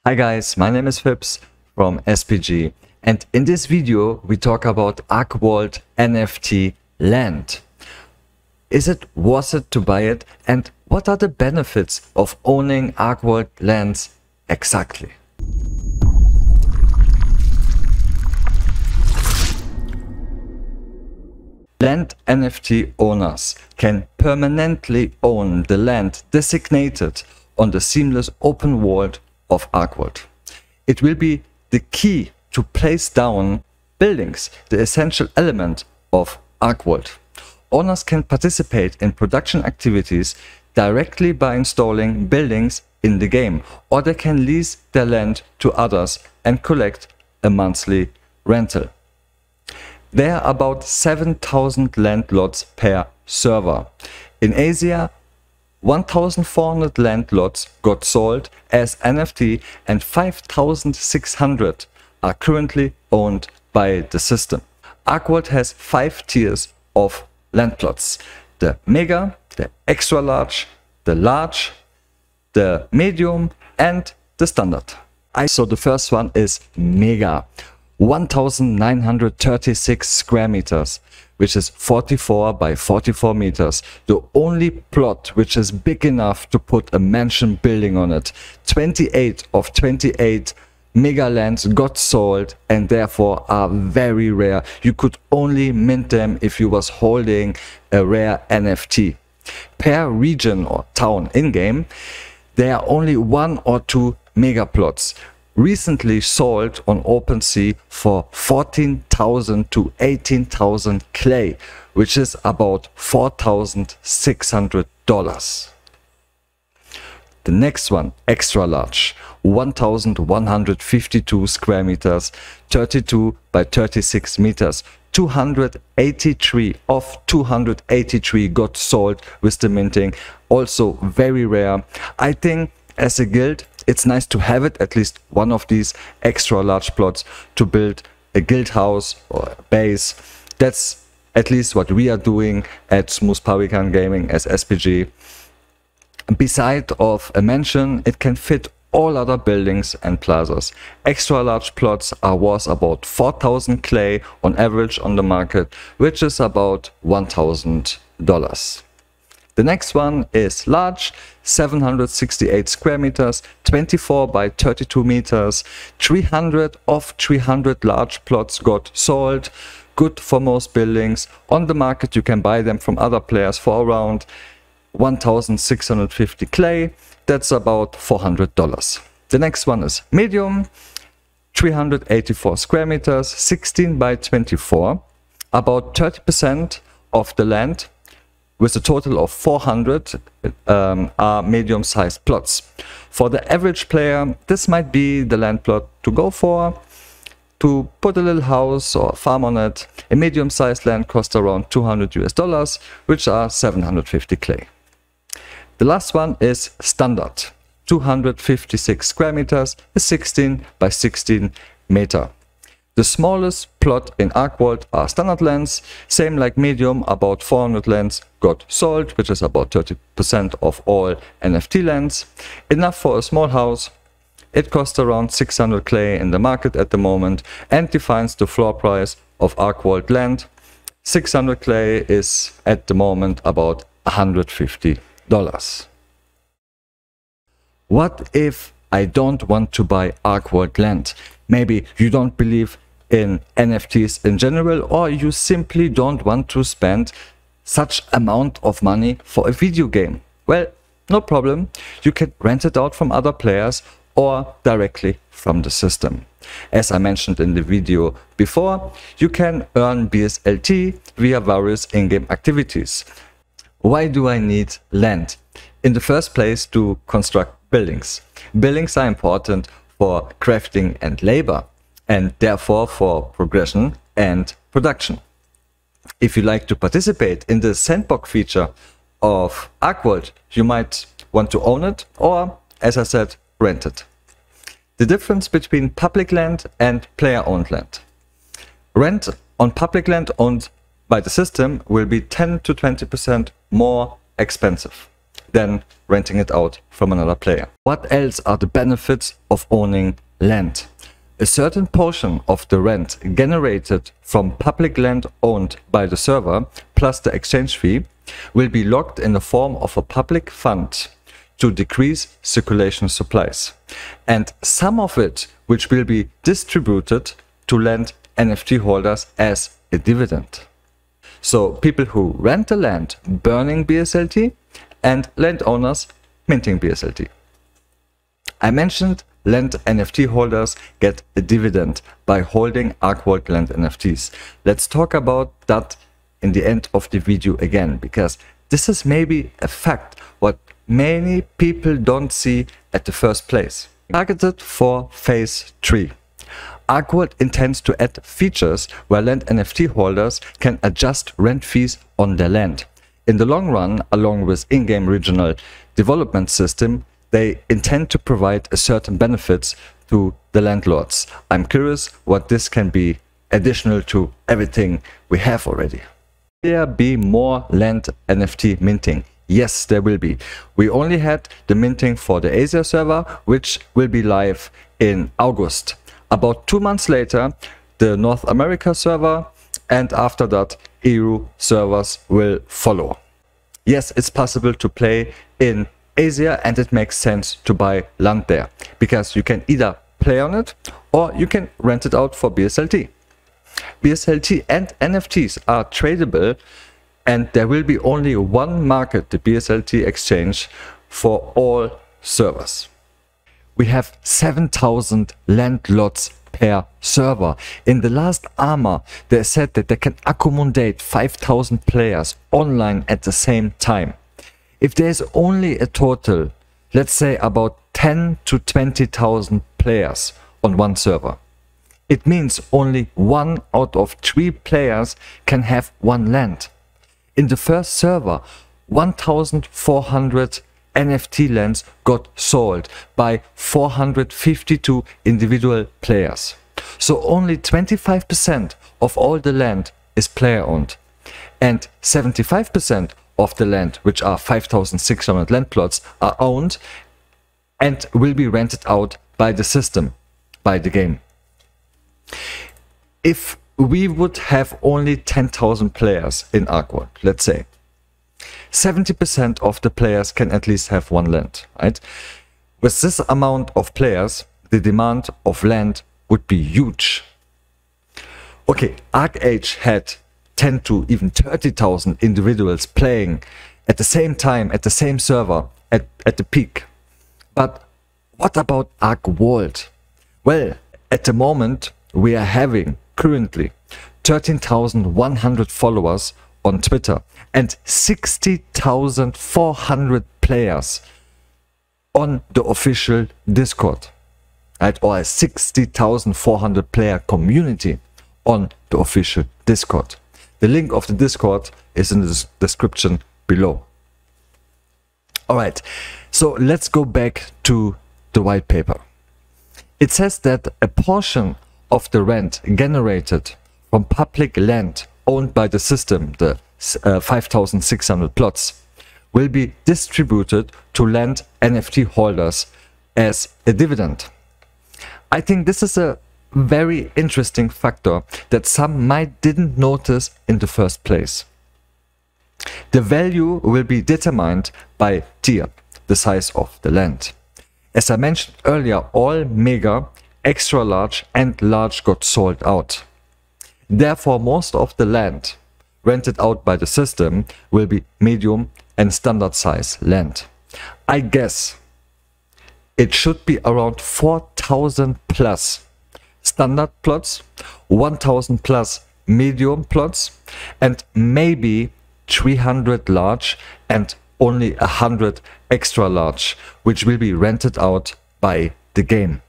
Hi guys, my name is Fipz from SPG, and in this video we talk about ArcheWorld NFT land. Is it worth it to buy it, and what are the benefits of owning ArcheWorld lands exactly? Land NFT owners can permanently own the land designated on the seamless open world of ArcheWorld. It will be the key to place down buildings, the essential element of ArcheWorld. Owners can participate in production activities directly by installing buildings in the game, or they can lease their land to others and collect a monthly rental. There are about 7,000 land lots per server. In Asia, 1,400 land lots got sold as NFT and 5,600 are currently owned by the system. ArcheWorld has 5 tiers of land plots: the mega, the extra large, the large, the medium and the standard. So the first one is mega. 1,936 square meters, which is 44 by 44 meters. The only plot which is big enough to put a mansion building on it. 28 of 28 mega lands got sold and therefore are very rare. You could only mint them if you was holding a rare NFT. Per region or town in-game, there are only 1 or 2 mega plots. Recently sold on Opensea for 14,000 to 18,000 clay, which is about $4,600. The next one, extra large, 1,152 square meters, 32 by 36 meters. 283 of 283 got sold with the minting, also very rare. I think as a guild, it's nice to have it, at least one of these extra large plots, to build a guild house or a base. That's at least what we are doing at Pawikan Gaming as SPG. Beside of a mansion, it can fit all other buildings and plazas. Extra large plots are worth about 4,000 clay on average on the market, which is about $1,000. The next one is large, 768 square meters, 24 by 32 meters. 300 of 300 large plots got sold. Good for most buildings. On the market you can buy them from other players for around 1,650 clay. That's about $400. The next one is medium, 384 square meters, 16 by 24. About 30% of the land, with a total of 400, are medium-sized plots. For the average player, this might be the land plot to go for, to put a little house or farm on it. A medium-sized land costs around $200 US, which are 750 clay. The last one is standard, 256 square meters, a 16 by 16 meter. The smallest plot in ArcheWorld are standard lands, same like medium. About 400 lands got sold, which is about 30% of all NFT lands. Enough for a small house. It costs around 600 clay in the market at the moment and defines the floor price of ArcheWorld land. 600 clay is at the moment about $150. What if I don't want to buy ArcheWorld land? Maybe you don't believe in NFTs in general, or you simply don't want to spend such amount of money for a video game. Well, no problem. You can rent it out from other players or directly from the system. As I mentioned in the video before, you can earn BSLT via various in-game activities. Why do I need land? In the first place, to construct buildings. Buildings are important for crafting and labor, and therefore for progression and production. If you like to participate in the sandbox feature of ArcheWorld, you might want to own it or, as I said, rent it. The difference between public land and player-owned land. Rent on public land owned by the system will be 10 to 20% more expensive. than renting it out from another player. What else are the benefits of owning land? A certain portion of the rent generated from public land owned by the server plus the exchange fee will be locked in the form of a public fund to decrease circulation supplies, and some of it which will be distributed to land NFT holders as a dividend. So people who rent the land burning BSLT and landowners minting BSLT. I mentioned land NFT holders get a dividend by holding ArcheWorld land NFTs. Let's talk about that in the end of the video again, because this is maybe a fact what many people don't see at the first place. Targeted for phase 3. ArcheWorld intends to add features where land NFT holders can adjust rent fees on their land. In the long run, along with in-game regional development system, they intend to provide a certain benefits to the landlords. I'm curious what this can be additional to everything we have already. Will there be more land NFT minting? Yes, there will be. We only had the minting for the Asia server, which will be live in August. About 2 months later, the North America server, and after that, EU servers will follow. Yes, it's possible to play in Asia, and it makes sense to buy land there, because you can either play on it or you can rent it out for BSLT. BSLT and NFTs are tradable, and there will be only one market, the BSLT exchange, for all servers. We have 7,000 land lots per server. In the last armor, they said that they can accommodate 5,000 players online at the same time. If there's only a total, let's say about 10 to 20,000 players on one server, it means only 1 out of 3 players can have one land. In the first server, 1,400 NFT lands got sold by 452 individual players. So only 25% of all the land is player owned, and 75% of the land, which are 5,600 land plots, are owned and will be rented out by the system, by the game. If we would have only 10,000 players in ArcheWorld, let's say, 70% of the players can at least have one land, right? With this amount of players, the demand of land would be huge. Okay, ArcheAge had 10 to even 30,000 individuals playing at the same time, at the same server, at the peak. But what about ArcheWorld? Well, at the moment, we are having currently 13,100 followers on Twitter and 60,400 players on the official Discord, right? Or a 60,400 player community on the official Discord. The link of the Discord is in the description below. Alright, so let's go back to the white paper. It says that a portion of the rent generated from public land owned by the system, the 5,600 plots, will be distributed to land NFT holders as a dividend. I think this is a very interesting factor that some might didn't notice in the first place. The value will be determined by tier, the size of the land. As I mentioned earlier, all mega, extra large and large got sold out. Therefore, most of the land rented out by the system will be medium and standard size land. I guess it should be around 4,000 plus standard plots, 1,000 plus medium plots, and maybe 300 large and only 100 extra large, which will be rented out by the game.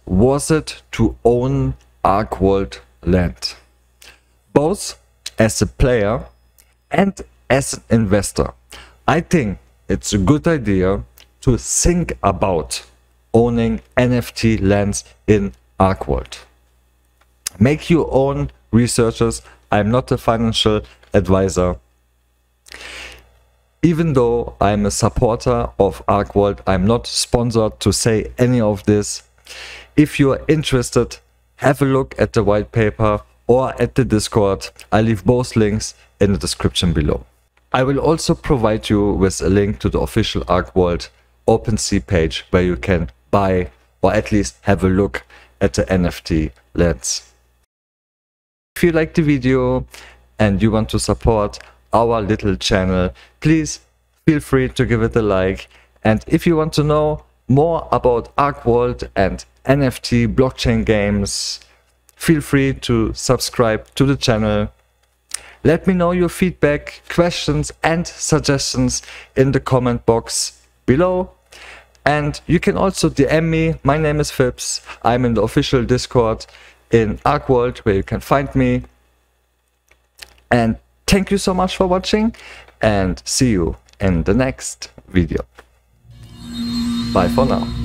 Was it to own ArcheWorld land? Both as a player and as an investor, I think it's a good idea to think about owning NFT lands in ArcheWorld. Make your own researches. I'm not a financial advisor. Even though I'm a supporter of ArcheWorld, I'm not sponsored to say any of this. If you are interested, have a look at the white paper or at the Discord. I leave both links in the description below. I will also provide you with a link to the official ArcheWorld Opensea page where you can buy or at least have a look at the NFT lands. If you like the video and you want to support our little channel, please feel free to give it a like. And if you want to know more about ArcheWorld and NFT blockchain games, feel free to subscribe to the channel. Let me know your feedback, questions and suggestions in the comment box below. And you can also DM me. My name is Fipz. I'm in the official Discord in ArcheWorld where you can find me. And thank you so much for watching and see you in the next video. Bye for now.